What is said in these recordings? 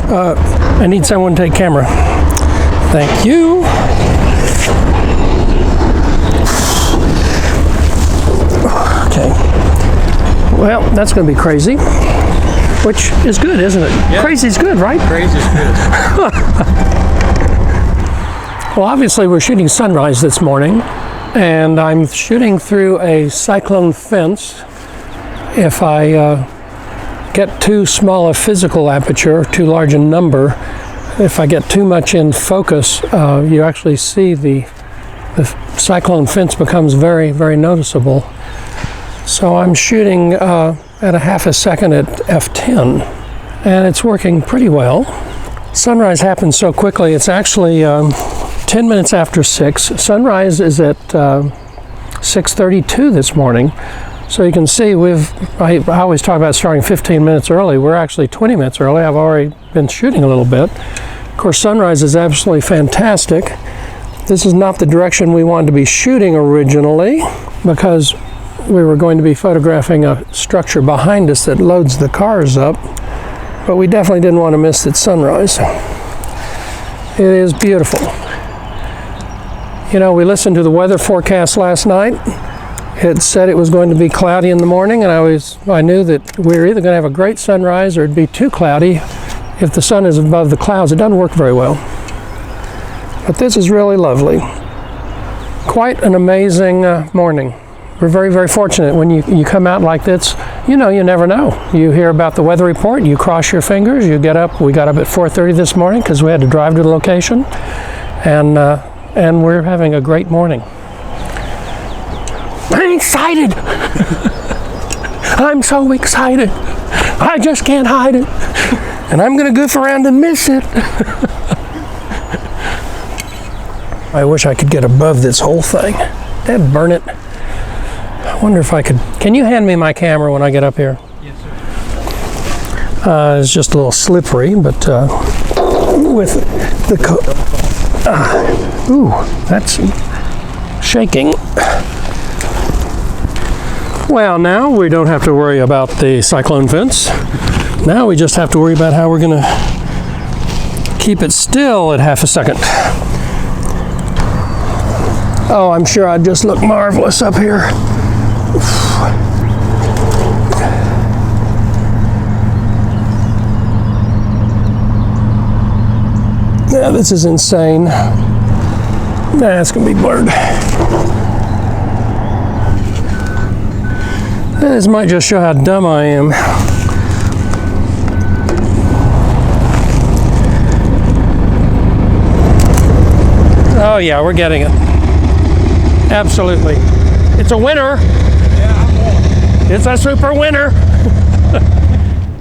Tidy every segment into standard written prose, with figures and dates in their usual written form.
I need someone to take camera. Thank you. Okay. Well, that's going to be crazy, which is good, isn't it? Yeah. Crazy's good, right? Crazy's good. Well, obviously we're shooting sunrise this morning, and I'm shooting through a cyclone fence. If I get too small a physical aperture, too large a number, if I get too much in focus, you actually see the cyclone fence becomes very, very noticeable. So I'm shooting at a half a second at f10, and it's working pretty well. Sunrise happens so quickly. It's actually 10 minutes after 6. Sunrise is at 6:32 this morning. So you can see I always talk about starting 15 minutes early. We're actually 20 minutes early. I've already been shooting a little bit. Of course, sunrise is absolutely fantastic. This is not the direction we wanted to be shooting originally, because we were going to be photographing a structure behind us that loads the cars up. But we definitely didn't want to miss that sunrise. It is beautiful. You know, we listened to the weather forecast last night. It said it was going to be cloudy in the morning, and I knew that we were either going to have a great sunrise or it'd be too cloudy. If the sun is above the clouds, it doesn't work very well. But this is really lovely. Quite an amazing morning. We're very, very fortunate when you come out like this. You know, you never know. You hear about the weather report, you cross your fingers, you get up. We got up at 4:30 this morning because we had to drive to the location, and we're having a great morning. I'm excited. I'm so excited. I just can't hide it. And I'm going to goof around and miss it. I wish I could get above this whole thing. That'd burn it. I wonder if I could. Can you hand me my camera when I get up here? Yes, sir. It's just a little slippery, but with the ooh, that's shaking. Well, now we don't have to worry about the cyclone fence. Now we just have to worry about how we're going to keep it still at half a second. Oh, I'm sure I'd just look marvelous up here. Yeah, this is insane. Nah, it's going to be blurred. This might just show how dumb I am. Oh yeah, we're getting it. Absolutely. It's a winner. Yeah, I'm on. It's a super winner.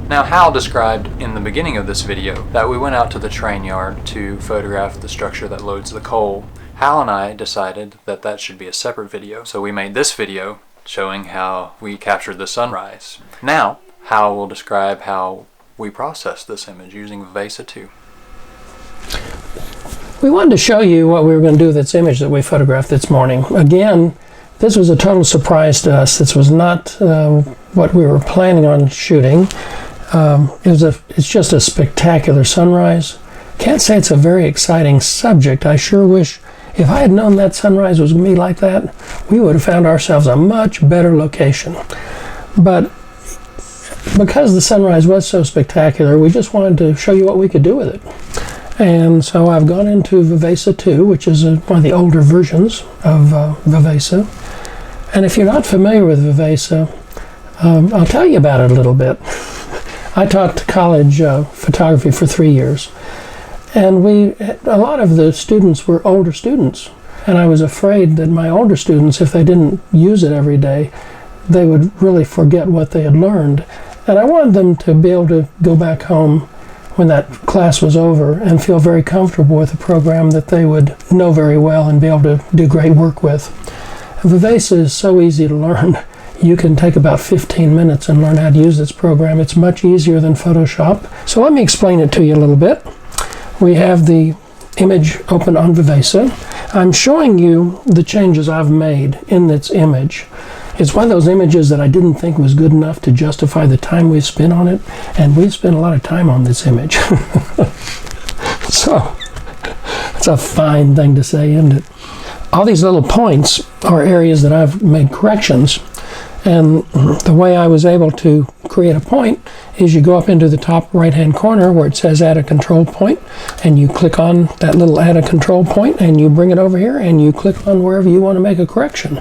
Now, Hal described in the beginning of this video that we went out to the train yard to photograph the structure that loads the coal. Hal and I decided that that should be a separate video, so we made this video showing how we captured the sunrise. Now, Hal will describe how we processed this image using Vivesa 2. We wanted to show you what we were going to do with this image that we photographed this morning. Again, this was a total surprise to us. This was not what we were planning on shooting. It's just a spectacular sunrise. Can't say it's a very exciting subject. I sure wish, if I had known that sunrise was going to be like that, we would have found ourselves a much better location. But because the sunrise was so spectacular, we just wanted to show you what we could do with it. And so I've gone into Vivesa 2, which is one of the older versions of Vivesa. And if you're not familiar with Vivesa, I'll tell you about it a little bit. I taught college photography for 3 years. And a lot of the students were older students. And I was afraid that my older students, if they didn't use it every day, they would really forget what they had learned. And I wanted them to be able to go back home when that class was over and feel very comfortable with a program that they would know very well and be able to do great work with. Vivesa is so easy to learn. You can take about 15 minutes and learn how to use this program. It's much easier than Photoshop. So let me explain it to you a little bit. We have the image open on Vivesa. I'm showing you the changes I've made in this image. It's one of those images that I didn't think was good enough to justify the time we spent on it, and we've spent a lot of time on this image. So, it's a fine thing to say, isn't it? All these little points are areas that I've made corrections, and the way I was able to create a point is you go up into the top right-hand corner where it says add a control point, and you click on that little add a control point, and you bring it over here, and you click on wherever you want to make a correction.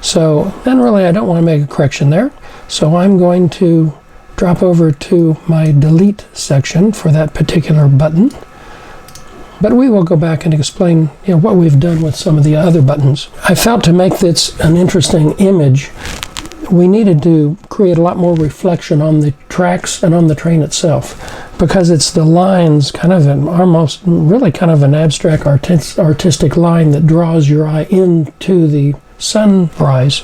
So then really I don't want to make a correction there, so I'm going to drop over to my delete section for that particular button. But we will go back and explain, what we've done with some of the other buttons. I felt to make this an interesting image, we needed to create a lot more reflection on the tracks and on the train itself, because it's the lines, kind of an abstract artistic line that draws your eye into the sunrise.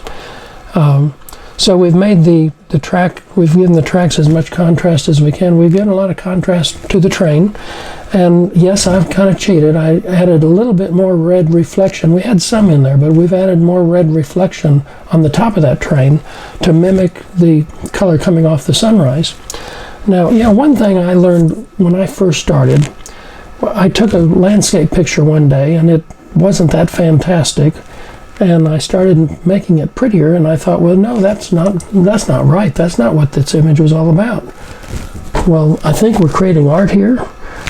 So we've made the track, we've given the tracks as much contrast as we can. We've given a lot of contrast to the train. And yes, I've kind of cheated. I added a little bit more red reflection. We had some in there, but we've added more red reflection on the top of that train to mimic the color coming off the sunrise. Now, one thing I learned when I first started, I took a landscape picture one day, and it wasn't that fantastic. And I started making it prettier, and I thought, well, no, that's not right. That's not what this image was all about. Well, I think we're creating art here,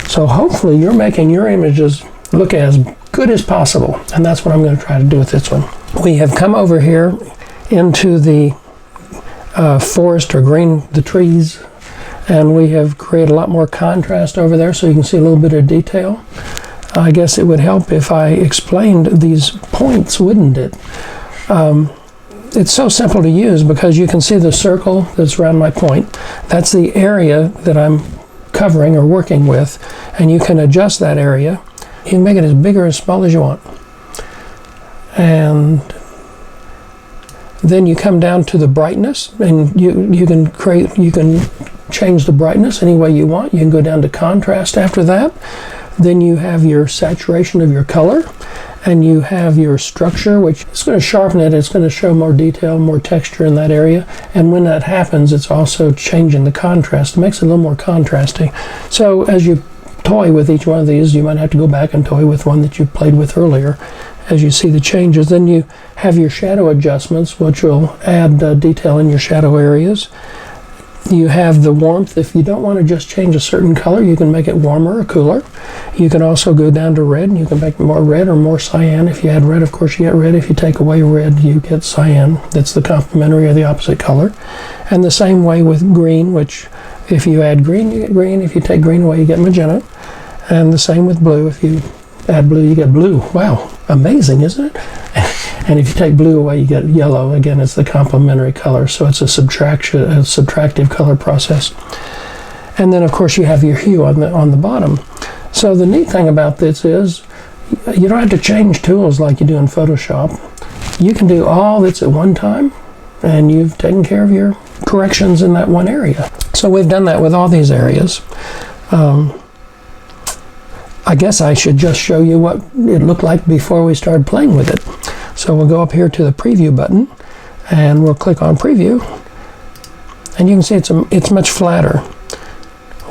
so hopefully you're making your images look as good as possible, and that's what I'm going to try to do with this one. We have come over here into the forest or green, the trees, and we have created a lot more contrast over there, so you can see a little bit of detail. I guess it would help if I explained these points, wouldn't it? It's so simple to use because you can see the circle that's around my point. That's the area that I'm covering or working with, and you can adjust that area. You can make it as big or as small as you want. And then you come down to the brightness, and you can change the brightness any way you want. You can go down to contrast after that. Then you have your saturation of your color, and you have your structure, which is going to sharpen it. It's going to show more detail, more texture in that area. And when that happens, it's also changing the contrast. It makes it a little more contrasting. So as you toy with each one of these, you might have to go back and toy with one that you played with earlier as you see the changes. Then you have your shadow adjustments, which will add detail in your shadow areas. You have the warmth. If you don't want to just change a certain color, you can make it warmer or cooler. You can also go down to red, and you can make more red or more cyan. If you add red, of course, you get red. If you take away red, you get cyan. That's the complementary or the opposite color. And the same way with green, which if you add green, you get green. If you take green away, you get magenta. And the same with blue. If you add blue, you get blue. Wow, amazing, isn't it? And if you take blue away, you get yellow. Again, it's the complementary color, so it's a subtractive color process. And then, of course, you have your hue on the bottom. So the neat thing about this is you don't have to change tools like you do in Photoshop. You can do all this at one time, and you've taken care of your corrections in that one area. So we've done that with all these areas. I guess I should just show you what it looked like before we started playing with it. So we'll go up here to the preview button, and we'll click on preview, and you can see it's much flatter.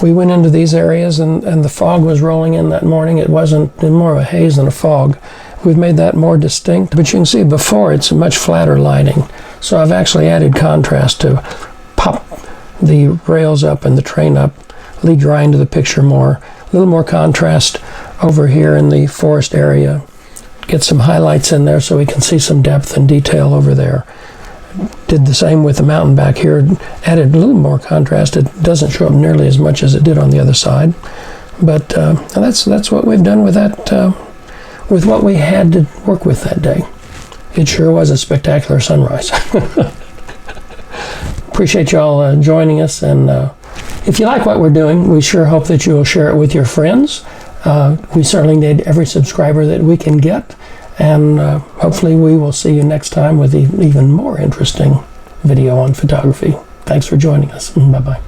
We went into these areas, and the fog was rolling in that morning. It wasn't more of a haze than a fog. We've made that more distinct, but you can see before it's much flatter lighting. So I've actually added contrast to pop the rails up and the train up, lead your eye into the picture more. A little more contrast over here in the forest area. Get some highlights in there so we can see some depth and detail over there. Did the same with the mountain back here. Added a little more contrast. It doesn't show up nearly as much as it did on the other side. But that's what we've done with that, with what we had to work with that day. It sure was a spectacular sunrise. Appreciate y'all joining us, and if you like what we're doing, we sure hope that you will share it with your friends. We certainly need every subscriber that we can get, and hopefully we will see you next time with an even more interesting video on photography. Thanks for joining us. Bye-bye.